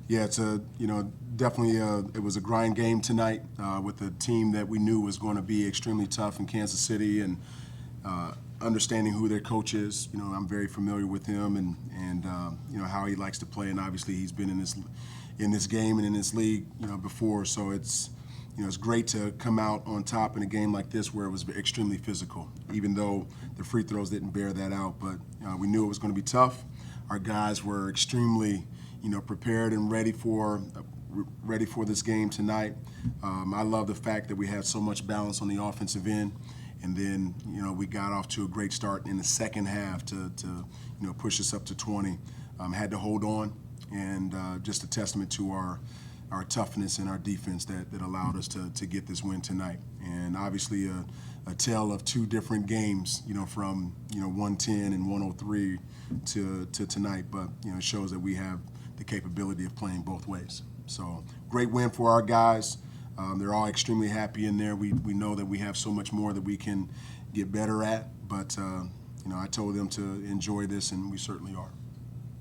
Yeah, it's definitely it was a grind game tonight with a team that we knew was going to be extremely tough in Kansas City, and understanding who their coach is. I'm very familiar with him and how he likes to play, and obviously he's been in this game and in this league before. So it's great to come out on top in a game like this where it was extremely physical, even though the free throws didn't bear that out. But we knew it was going to be tough. Our guys were extremely prepared and ready for this game tonight. I love the fact that we had so much balance on the offensive end, and then we got off to a great start in the second half to push us up to 20. Had to hold on, and just a testament to our toughness and our defense that allowed us to get this win tonight. And obviously a tale of two different games, from 110 and 103 to tonight, but it shows that we have the capability of playing both ways. So great win for our guys. They're all extremely happy in there. We know that we have so much more that we can get better at, but I told them to enjoy this, and we certainly are.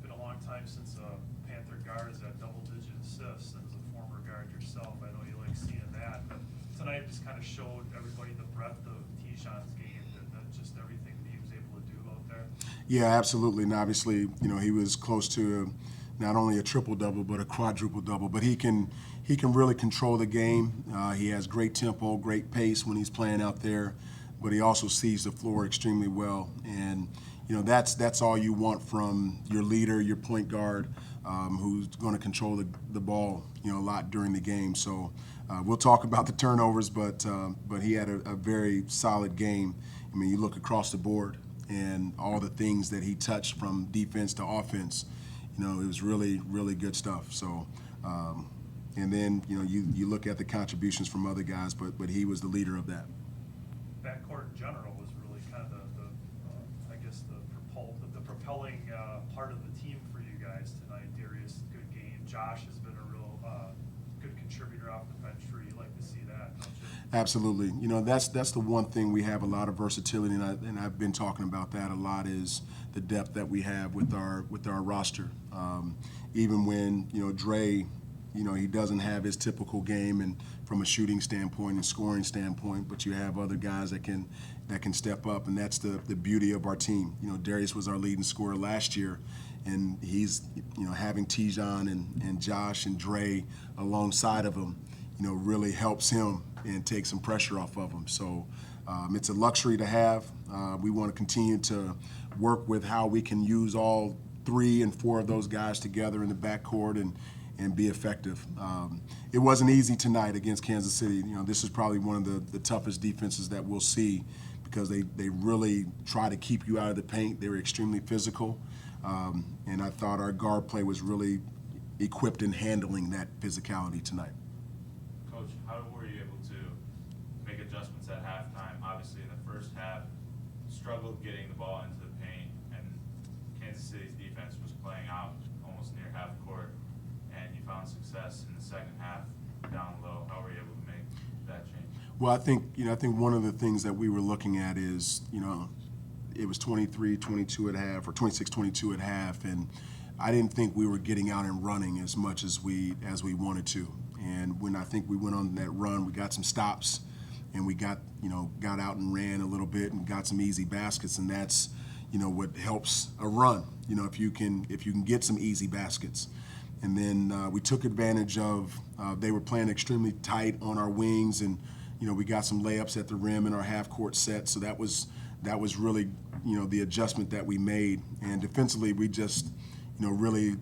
Been a long time since a Panther guard has had double-digit assists, and as a former guard yourself, I know you like seeing that. But tonight just kind of showed everybody the breadth of Tijon's game, that just everything that he was able to do out there. Yeah, absolutely. And obviously, he was close to not only a triple-double but a quadruple-double. But he can really control the game. He has great tempo, great pace when he's playing out there, but he also sees the floor extremely well. And that's all you want from your leader, your point guard, who's going to control the ball a lot during the game. So we'll talk about the turnovers, but he had a very solid game. I mean, you look across the board and all the things that he touched from defense to offense. It was really, really good stuff. So, and then you look at the contributions from other guys, but he was the leader of that. Backcourt in general was really kind of I guess the propelling part of the team for you guys tonight. Darius, good game. Josh has been a real good contributor off the bench for you. Like to see that, don't you? Absolutely. That's the one thing we have a lot of versatility, and I've been talking about that a lot, is the depth that we have with our roster. Even when Dre, he doesn't have his typical game, and from a shooting standpoint and scoring standpoint, but you have other guys that can step up, and that's the beauty of our team. Darius was our leading scorer last year, and he's having Tijon and Josh and Dre alongside of him, really helps him and takes some pressure off of him. So it's a luxury to have. We want to continue to work with how we can use all 3 and 4 of those guys together in the backcourt and be effective. It wasn't easy tonight against Kansas City. This is probably one of the toughest defenses that we'll see, because they really try to keep you out of the paint. They were extremely physical, and I thought our guard play was really equipped in handling that physicality tonight. Coach, how were you able to make adjustments at halftime? Obviously, in the first half, struggled getting the ball into the paint, and Kansas City's defense was playing out almost near half court, and you found success in the second half down low. How were you able to make that change? Well, I think one of the things that we were looking at is, it was 23-22 at half, or 26-22 at half, and I didn't think we were getting out and running as much as we wanted to. And when I think we went on that run, we got some stops, and we got out and ran a little bit and got some easy baskets, and that's what helps a run. If you can get some easy baskets. And then we took advantage of they were playing extremely tight on our wings, and we got some layups at the rim in our half court set. So that was really the adjustment that we made. And defensively, we just really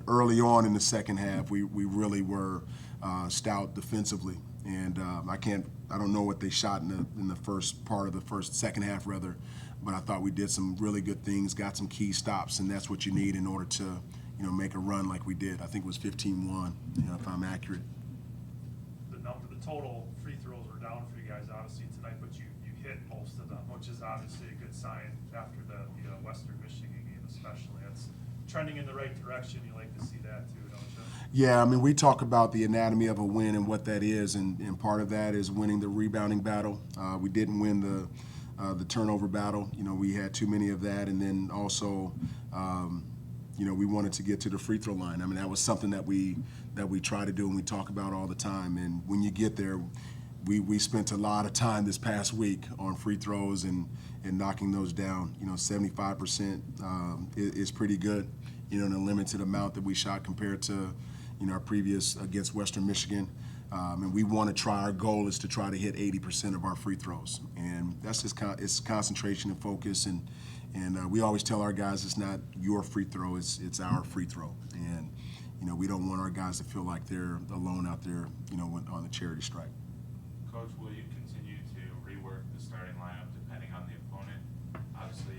early on in the second half, we really were stout defensively. And I don't know what they shot in the first part of the second half rather, but I thought we did some really good things, got some key stops, and that's what you need in order to make a run like we did. I think it was 15-1, if I'm accurate. The total free throws were down for you guys obviously tonight, but you hit most of them, which is obviously a good sign after the Western Michigan game especially. That's trending in the right direction. You like to see that too, don't you? Yeah, I mean, we talk about the anatomy of a win and what that is, and part of that is winning the rebounding battle. We didn't win the turnover battle. We had too many of that, and then also we wanted to get to the free throw line. I mean, that was something that we try to do and we talk about all the time. And when you get there, we spent a lot of time this past week on free throws and knocking those down. 75% is pretty good, in a limited amount that we shot compared to, our previous against Western Michigan. And we want to try, our goal is to try to hit 80% of our free throws. And that's just it's concentration and focus. And we always tell our guys it's not your free throw, it's our free throw. And, we don't want our guys to feel like they're alone out there, on the charity stripe. Coach, will you continue to rework the starting lineup depending on the opponent? Obviously,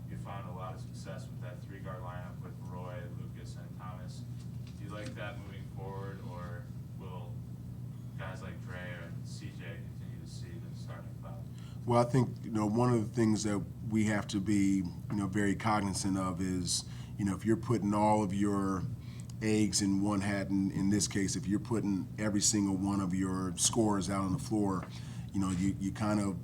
you found a lot of success with that three-guard lineup with Roy, Lucas, and Thomas. Do you like that moving forward, or will guys like Dre or CJ continue to see the starting five? Well, I think, one of the things that we have to be, very cognizant of is, if you're putting all of your eggs in one hat, in this case, if you're putting every single one of your scorers out on the floor, you kind of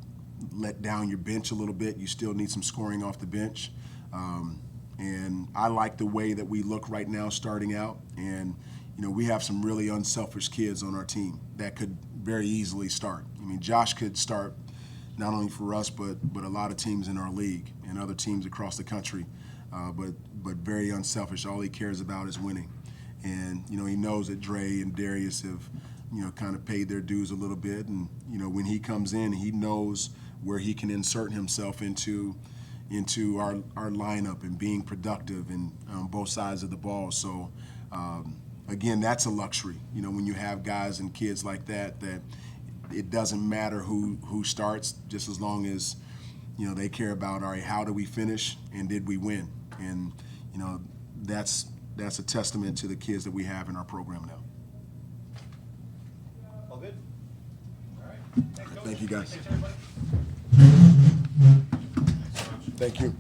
let down your bench a little bit. You still need some scoring off the bench. And I like the way that we look right now starting out. And, we have some really unselfish kids on our team that could very easily start. I mean, Josh could start not only for us, but a lot of teams in our league and other teams across the country. But very unselfish. All he cares about is winning. And, he knows that Dre and Darius have, kind of paid their dues a little bit. And, when he comes in, he knows where he can insert himself into our lineup and being productive and on both sides of the ball. So, again, that's a luxury. When you have guys and kids like that it doesn't matter who starts, just as long as, they care about, all right, how do we finish and did we win? And, that's a testament to the kids that we have in our program now. All good? All right. Thanks, Coach. Thank you, guys. Thanks, everybody. Thank you.